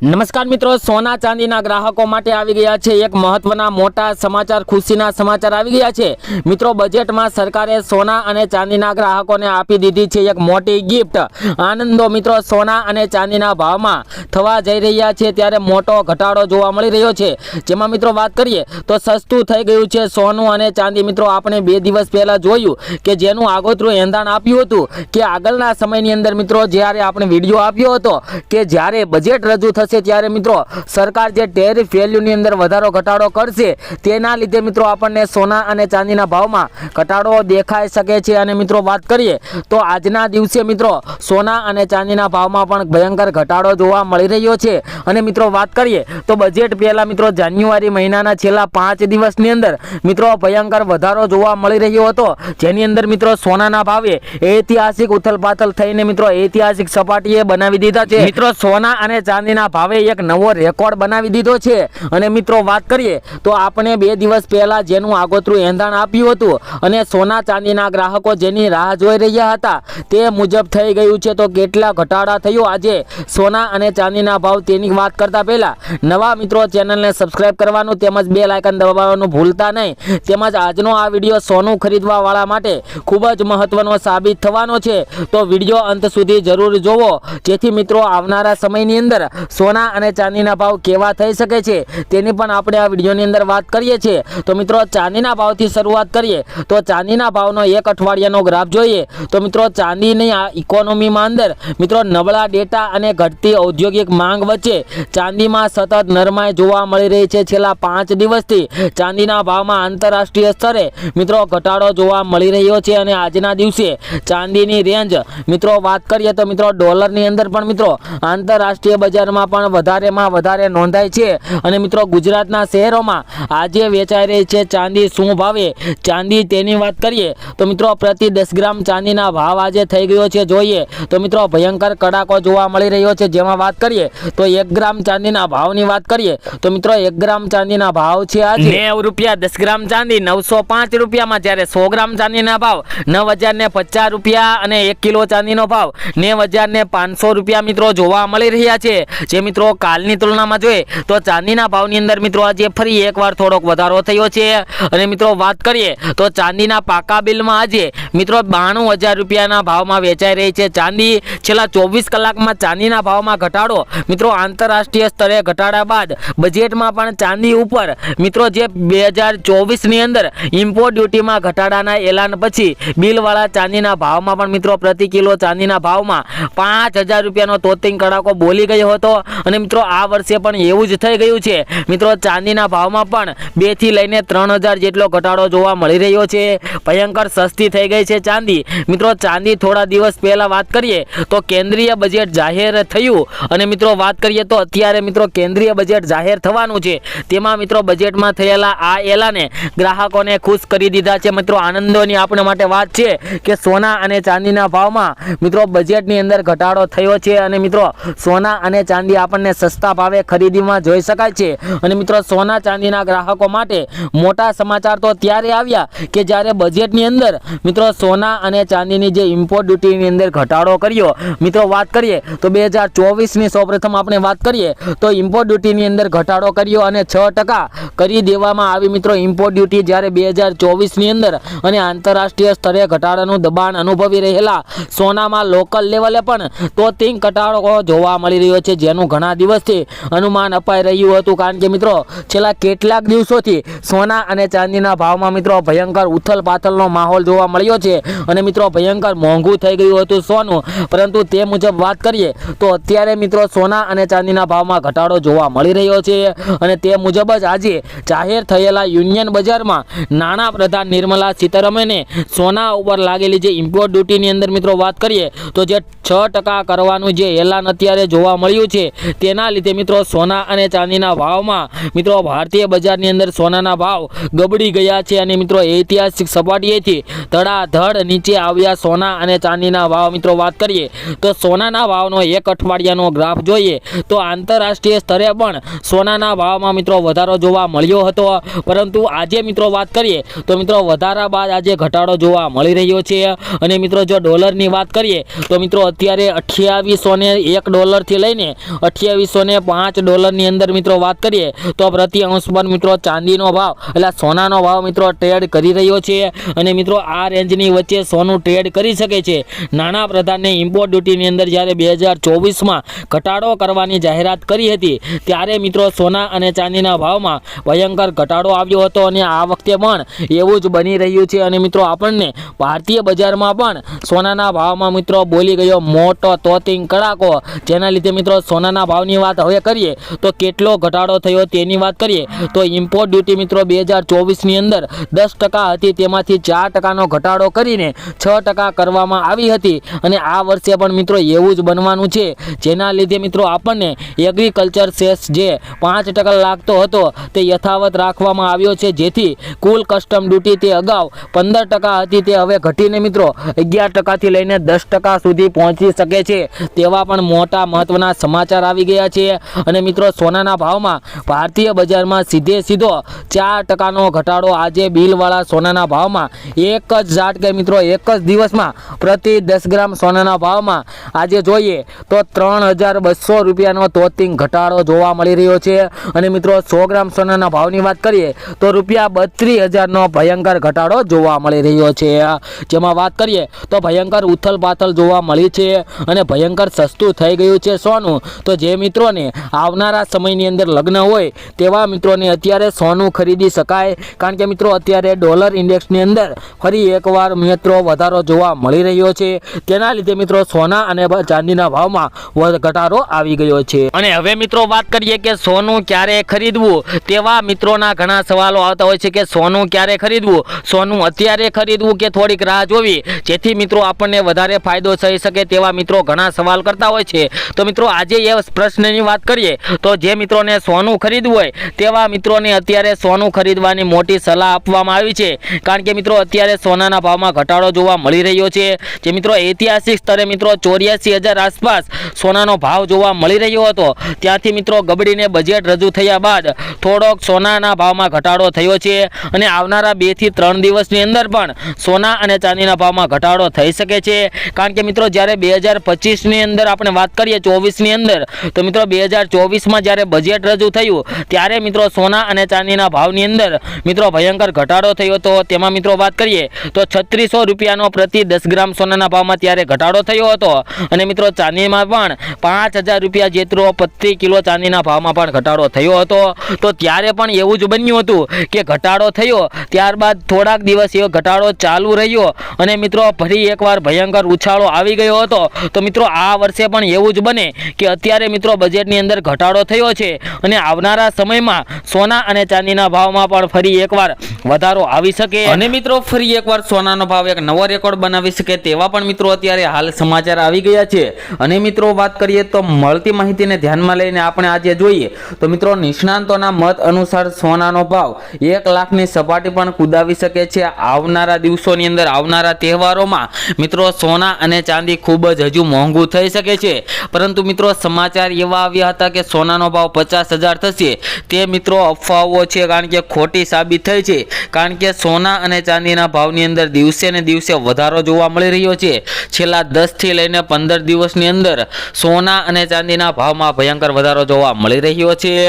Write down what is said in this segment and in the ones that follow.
નમસ્કાર મિત્રો, સોના ચાંદીના ગ્રાહકો માટે આવી ગયા છે એક મહત્વના મોટા સમાચાર, ખુશીના સમાચાર આવી ગયા છે મિત્રો। બજેટમાં સરકારે સોના અને ચાંદીના ગ્રાહકોને આપી દીધી છે એક મોટી ગિફ્ટ। આનંદો મિત્રો, સોના અને ચાંદીના ભાવમાં થવા જઈ રહ્યા છે ત્યારે મોટો ઘટાડો જોવા મળી રહ્યો છે। જેમાં મિત્રો વાત કરીએ તો સસ્તું થઈ ગયું છે સોનું અને ચાંદી। મિત્રો આપણે 2 દિવસ પહેલા જોયું કે જેનું આગોતરું એંધાણ આપ્યું હતું કે આગળના સમયની અંદર મિત્રો જ્યારે આપણે વિડીયો આપ્યો હતો કે જ્યારે બજેટ રજૂ થશે ત્યારે મિત્રો સરકાર જે ટેરિફ વેલ્યુની અંદર વધારો ઘટાડો કરશે તેના લીધે મિત્રો આપણને સોના અને ચાંદીના ભાવમાં ઘટાડો દેખાઈ શકે છે। અને મિત્રો વાત કરીએ તો આજના દિવસે મિત્રો સોના અને ચાંદીના ભાવમાં પણ ભયંકર ઘટાડો જોવા મળી રહ્યો છે। અને મિત્રો વાત કરીએ તો બજેટ પહેલા મિત્રો જાન્યુઆરી મહિનાના છેલ્લા 5 દિવસની અંદર મિત્રો ભયંકર વધારો જોવા મળી રહ્યો હતો, જેની અંદર મિત્રો સોનાના ભાવે ઐતિહાસિક ઉથલપાથલ થઈને મિત્રો ઐતિહાસિક સપાટીએ બનાવી દીધા છે। મિત્રો સોના અને ચાંદીના ભાવે એક નવો રેકોર્ડ બનાવી દીધો છે। અને મિત્રો વાત કરીએ તો આપણે 2 દિવસ પહેલા જેનું આગોતરું એંધાણ આપ્યું હતું અને સોના ચાંદીના ગ્રાહકો જેની રાહ જોઈ રહ્યા હતા તે મુજબ થઈ ગયું છે। તો કેટલા ઘટાડા થયો આજે સોના અને ચાંદીના ભાવ તેની વાત કરતા પહેલા નવા મિત્રો ચેનલને સબસ્ક્રાઇબ કરવાનું તેમજ બેલ આઇકન દબાવવાનું ભૂલતા નહીં। તેમજ આજનો આ વિડીયો સોનું ખરીદવા વાળા માટે ખૂબ જ મહત્વનો સાબિત થવાનો છે, તો વિડીયો અંત સુધી જરૂર જોવો જેથી મિત્રો આવનારા સમયની અંદર સોના અને ચાંદીના ભાવ કેવા થઈ શકે છે તેની પણ આપણે આ વિડીયોની અંદર વાત કરીએ છીએ। તો મિત્રો ચાંદીના ભાવથી શરૂઆત કરીએ તો ચાંદીના ભાવનો એક અઠવાડિયાનો ગ્રાફ જોઈએ તો મિત્રો ચાંદીની આ ઇકોનોમીમાં અંદર મિત્રો નબળા ડેટા અને ઘટતી ઔદ્યોગિક માંગ વચ્ચે ચાંદીમાં સતત નરમાઈ જોવા મળી રહી છે। છેલ્લા 5 દિવસથી ચાંદીના ભાવમાં આંતરરાષ્ટ્રીય સ્તરે મિત્રો ઘટાડો જોવા મળી રહ્યો છે। અને આજના દિવસે ચાંદીની રેન્જ મિત્રો વાત કરીએ તો મિત્રો ડોલરની અંદર પણ મિત્રો આંતરરાષ્ટ્રીય બજારમાં પણ વધારેમાં વધારે નોંધાય છે। અને મિત્રો ગુજરાતના શહેરોમાં આજે વેચાઈ રહી છે ચાંદી શું ભાવે ચાંદી તેની વાત કરીએ તો મિત્રો પ્રતિ 10 ગ્રામ ચાંદીના ભાવ આજે થઈ ગયો છે જોઈએ તો મિત્રો ભયંકર કડાકો જોવા મળી રહ્યો છે। જેમાં વાત કરીએ તો 1 ગ્રામ ચાંદીના ભાવની વાત કરીએ તો મિત્રો 1 ગ્રામ ચાંદીના ભાવ છે આજે 90 રૂપિયા। 10 ગ્રામ ચાંદી 905 રૂપિયામાં, જ્યારે 100 ગ્રામ ચાંદીના ભાવ 9050 રૂપિયા અને 1 કિલો ચાંદીનો ભાવ 90500 રૂપિયા મિત્રો જોવા મળી રહ્યા છે। જે મિત્રો કાલની તુલનામાં જોઈએ તો ચાંદીના ભાવની અંદર મિત્રો આજે ફરી એકવાર થોડોક વધારો થયો છે। અને મિત્રો વાત કરીએ તો ચાંદીના પાકા બિલમાં આજે મિત્રો 92000 રૂપિયાના ભાવમાં વેચાઈ રહી છે ચાંદી। છેલ્લા 24 કલાકમાં ચાંદીના ભાવમાં ઘટાડો મિત્રો આંતરરાષ્ટ્રીય સ્તરે ઘટાડા બાદ બજેટમાં પણ ચાંદી ઉપર મિત્રો જે 2024ની અંદર ઇમ્પોર્ટ ડ્યુટીમાં ઘટાડાના એલાન પછી બિલવાળા ચાંદીના ભાવમાં પણ મિત્રો પ્રતિ કિલો ચાંદીના ભાવમાં 5000 રૂપિયાનો તોતિંગ કડાકો બોલી ગયો હતો। અને મિત્રો આ વર્ષે પણ એવું જ થઈ ગયું છે મિત્રો ચાંદીના ભાવમાં પણ 2 થી લઈને 3000 જેટલો ઘટાડો જોવા મળી રહ્યો છે। ભયંકર સસ્તી થઈ ગઈ છે ચાંદી। મિત્રો ચાંદી થોડા દિવસ પહેલા વાત કરીએ તો કેન્દ્રીય બજેટ જાહેર થયું અને મિત્રો વાત કરીએ તો અત્યારે મિત્રો કેન્દ્રીય બજેટ જાહેર થવાનું છે, તેમાં મિત્રો બજેટમાં થયેલા આ એલાને ગ્રાહકોને ખુશ કરી દીધા છે। મિત્રો આનંદોની આપણે માટે વાત છે કે સોના અને ચાંદીના ભાવમાં મિત્રો બજેટની અંદર ઘટાડો થયો છે અને મિત્રો સોના અને ચાંદી આપણને સસ્તા ભાવે ખરીદીમાં જોઈ શકાય છે। અને મિત્રો સોના ચાંદીના ગ્રાહકો માટે મોટા સમાચાર તો ત્યારે આવ્યા કે જ્યારે બજેટની અંદર મિત્રો સોના અને ચાંદીની જે ઇમ્પોર્ટ ડ્યુટીની અંદર ઘટાડો કર્યો। મિત્રો વાત કરીએ તો 2024ની સૌપ્રથમ આપણે વાત કરીએ તો ઇમ્પોર્ટ ડ્યુટીની અંદર ઘટાડો કર્યો અને 6% કરી દેવામાં આવી મિત્રો ઇમ્પોર્ટ ડ્યુટી, જ્યારે 2024ની અંદર અને આંતરરાષ્ટ્રીય સ્તરે ઘટાડાનું દબાણ અનુભવી રહેલા સોનામાં લોકલ લેવલે પણ તોતિંગ ઘટાડો જોવા મળી રહ્યો છે, જેનું ઘણા દિવસથી અનુમાન અપાઈ રહ્યું હતું। કારણ કે મિત્રો છેલ્લા કેટલાક દિવસોથી સોના અને ચાંદીના ભાવમાં મિત્રો ભયંકર ઉથલપાથલનો માહોલ જોવા મળ્યો છે અને મિત્રો ભયંકર મોંઘું થઈ ગયું હતું સોનું। પરંતુ તે મુજબ વાત કરીએ તો અત્યારે મિત્રો સોના અને ચાંદીના ભાવમાં ઘટાડો જોવા મળી રહ્યો છે। અને તે મુજબ જ આજે જાહેર થયેલા યુનિયન બજારમાં નાણાં પ્રધાન નિર્મલા સીતારમણે સોના ઉપર લાગેલી જે ઇમ્પોર્ટ ડ્યુટીની અંદર મિત્રો વાત કરીએ તો જે 6% કરવાનું જે એલાન અત્યારે જોવા મળ્યું છે તેના લીધે મિત્રો સોના અને ચાંદીના ભાવમાં મિત્રો ભારતીય બજારની અંદર સોનાના ભાવ ગબડી ગયા છે અને મિત્રો ઐતિહાસિક સપાટીએથી ધડાધડ નીચે આવ્યા સોના અને ચાંદીના ભાવ। મિત્રો વાત કરીએ તો સોનાના ભાવનો એક અઠવાડિયાનો ગ્રાફ જોઈએ તો આંતરરાષ્ટ્રીય સ્તરે પણ સોનાના ભાવમાં મિત્રો વધારો જોવા મળ્યો હતો, પરંતુ આજે મિત્રો વાત કરીએ તો મિત્રો વધારા બાદ આજે ઘટાડો જોવા મળી રહ્યો છે। અને મિત્રો જો ડોલરની વાત કરીએ તો મિત્રો અત્યારે 2801 ડોલરથી લઈને $2805 ની અંદર મિત્રો વાત કરીએ તો પ્રતિ અંશ પર મિત્રો ચાંદીનો ભાવ એટલે સોનાનો ભાવ મિત્રો ટ્રેડ કરી રહ્યો છે અને મિત્રો આ રેન્જની વચ્ચે સોનું ટ્રેડ કરી શકે છે। નાણાં પ્રધાને ઇમ્પોર્ટ ડ્યુટીની અંદર જ્યારે 2024માં ઘટાડો કરવાની જાહેરાત કરી હતી ત્યારે મિત્રો સોના અને ચાંદીના ભાવમાં ભયંકર ઘટાડો આવ્યો હતો અને આ વખતે પણ એવું જ બની રહ્યું છે અને મિત્રો આપણને ભારતીય બજારમાં પણ સોનાના ભાવમાં મિત્રો બોલી ગયો મોટો તોતિંગ કડાકો, જેના લીધે મિત્રો સોનાના ભાવની વાત હવે કરીએ તો કેટલો ઘટાડો થયો તેની વાત કરીએ તો ઇમ્પોર્ટ ડ્યુટી મિત્રો 2024ની અંદર 10% હતી, તેમાંથી 4%નો ઘટાડો કરીને 6% કરવામાં આવી હતી અને આ વર્ષે પણ મિત્રો એવું જ બનવાનું છે, જેના લીધે મિત્રો આપણને એગ્રીકલ્ચર સેસ જે 5% લાગતો હતો તે યથાવત રાખવામાં આવ્યો છે, જેથી કુલ કસ્ટમ ડ્યુટી તે અગાઉ 15% હતી તે હવે ઘટીને મિત્રો 11%થી લઈને 10% સુધી પહોંચી શકે છે તેવા પણ મોટા મહત્વના સમાચાર આવી ગયા છે અને મિત્રો સોનાના ભાવમાં ભારતીય બજારમાં સીધો 4%નો ઘટાડો આજે બિલવાળા સોનાના ભાવમાં એક જ ઝાટકે મિત્રો એક જ દિવસમાં પ્રતિ 10 ગ્રામ સોનાના ભાવમાં આજે જોઈએ તો $3200નો તોતિંગ ઘટાડો જોવા મળી રહ્યો છે અને મિત્રો 100 ગ્રામ સોનાના ભાવની વાત કરીએ તો $32,000નો ભયંકર ઘટાડો જોવા મળી રહ્યો છે, જેમાં વાત કરીએ તો ભયંકર ઉથલપાથલ જોવા મળી છે અને ભયંકર સસ્તું થઈ ગયું છે સોનું। તો જે મિત્રોને આવનારા સમયની અંદર લગ્ન હોય તેવા મિત્રોને અત્યારે સોનું ખરીદી શકાય, કારણ કે મિત્રો અત્યારે ડોલર ઇન્ડેક્સની અંદર ફરી એકવાર મિત્રો વધારો જોવા મળી રહ્યો છે, તેના લીધે મિત્રો સોના અને ચાંદીના ભાવમાં ઘટાડો આવી ગયો છે। અને હવે મિત્રો વાત કરીએ કે સોનું ક્યારે ખરીદવું, તેવા મિત્રોના ઘણા સવાલો આવતા હોય છે કે સોનું ક્યારે ખરીદવું, સોનું અત્યારે ખરીદવું કે થોડીક રાહ જોવી જેથી મિત્રો આપણને વધારે ફાયદો થઈ શકે, તેવા મિત્રો ઘણા સવાલ કરતા હોય છે। તો મિત્રો આજે એ પ્રશ્નની વાત કરીએ તો જે મિત્રોને સોનું ખરીદવું હોય તેવા મિત્રોને અત્યારે સોનું ખરીદવાની મોટી સલાહ આપવામાં આવી છે, કારણ કે મિત્રો અત્યારે સોનાના ભાવમાં ઘટાડો જોવા મળી રહ્યો છે, જે મિત્રો ઐતિહાસિક સ્તરે મિત્રો 84,000 આસપાસ સોનાનો ભાવ જોવા મળી રહ્યો હતો, ત્યાંથી મિત્રો ગબડીને બજેટ રજૂ થયા બાદ થોડોક સોનાના ભાવમાં ઘટાડો થયો છે અને આવનારા 2 થી 3 દિવસની અંદર પણ સોના અને ચાંદીના ભાવમાં ઘટાડો થઈ શકે છે, કારણ કે મિત્રો જ્યારે 2025ની અંદર આપણે વાત કરીએ 24ની અંદર તો મિત્રો 2024માં જ્યારે બજેટ રજૂ થયું ત્યારે મિત્રો સોના અને ચાંદીના ભાવની અંદર મિત્રો ભયંકર ઘટાડો થયો હતો, તેમાં મિત્રો વાત કરીએ તો $3600નો પ્રતિ 10 ગ્રામ સોનાના ભાવમાં ત્યારે ઘટાડો થયો હતો અને મિત્રો ચાંદીમાં પણ $5000 જેટલો પ્રતિ કિલો ચાંદીના ભાવમાં પણ ઘટાડો થયો હતો। તો ત્યારે પણ એવું જ બન્યું હતું કે ઘટાડો થયો ત્યારબાદ થોડાક દિવસ એવો ઘટાડો ચાલુ રહ્યો અને મિત્રો ફરી એકવાર ભયંકર ઉછાળો આવી ગયો હતો। તો મિત્રો આ વર્ષે પણ એવું જ બને કે અત્યારે મિત્રો બજેટની અંદર ઘટાડો થયો છે અને આવનારા સમયમાં સોના અને ચાંદીના ભાવમાં પણ ફરી એકવાર વધારો આવી શકે અને મિત્રો ફરી એકવાર સોનાનો ભાવ એક નવો રેકોર્ડ બનાવી શકે તેવા પણ મિત્રો અત્યારે હાલ સમાચાર આવી ગયા છે। અને મિત્રો વાત કરીએ તો મળતી માહિતીને ધ્યાનમાં લઈને આપણે આજે જોઈએ તો મિત્રો નિષ્ણાંતોના મત અનુસાર સોનાનો ભાવ 1 લાખની સપાટી પણ કુદાવી શકે છે આવનારા દિવસોની અંદર, આવનારા તહેવારોમાં મિત્રો સોના અને ચાંદી ખૂબ જ હજુ મોંઘું થઈ શકે છે, પરંતુ મિત્રો સમાચાર એવા આવ્યા હતા કે સોનાનો ભાવ 50,000 થશે, તે મિત્રો અફવાઓ છે, કારણ કે ખોટી સાબિત થઈ છે, કારણ કે સોના અને ચાંદીના ભાવની અંદર દિવસે ને દિવસે વધારો જોવા મળી રહ્યો છે। છેલ્લા 10 થી લઈને 15 દિવસની અંદર સોના અને ચાંદીના ભાવમાં ભયંકર વધારો જોવા મળી રહ્યો છે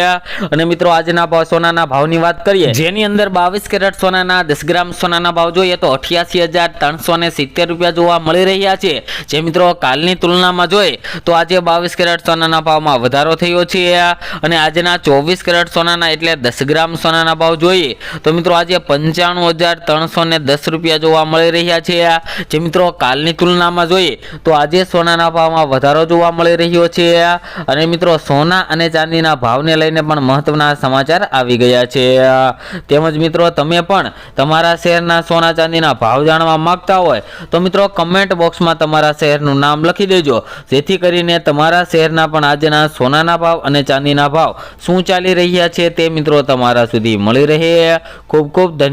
અને મિત્રો આજના સોનાના ભાવની વાત કરીએ જેની અંદર 22 કેરેટ સોનાના 10 ગ્રામ સોનાના ભાવ જોઈએ તો $88,370 જોવા મળી રહ્યા છે, જે મિત્રો કાલની તુલનામાં જોઈએ તો આજે 22 કેરેટ સોનાના ભાવમાં વધારો થયો છે અને આજના 24 કેરેટ સોનાના એટલે 10 ગ્રામ સોનાના ભાવ જોઈએ તો મિત્રો આજે $95,310 જોવા મળી રહ્યા છે, જે મિત્રો કાલની તુલનામાં જોઈએ તો આજે સોનાના ભાવમાં વધારો જોવા મળી રહ્યો છે અને મિત્રો સોના અને ચાંદીના ભાવને લઈને પણ મહત્વના સમાચાર આવી ગયા છે। તેમજ મિત્રો તમે પણ તમારા શહેરના સોના ચાંદીના ભાવ જાણવા માંગતા હોય તો મિત્રો કમેન્ટ બોક્સમાં તમારા શહેરનું નામ લખી દેજો, જેથી કરીને તમારા શહેરના પણ આજના સોનાના ભાવ અને ચાંદીના ભાવ શું ચાલી રહ્યા છે તે મિત્રો તમારા સુધી મળી રહે। ખૂબ ખૂબ ધન્યવાદ।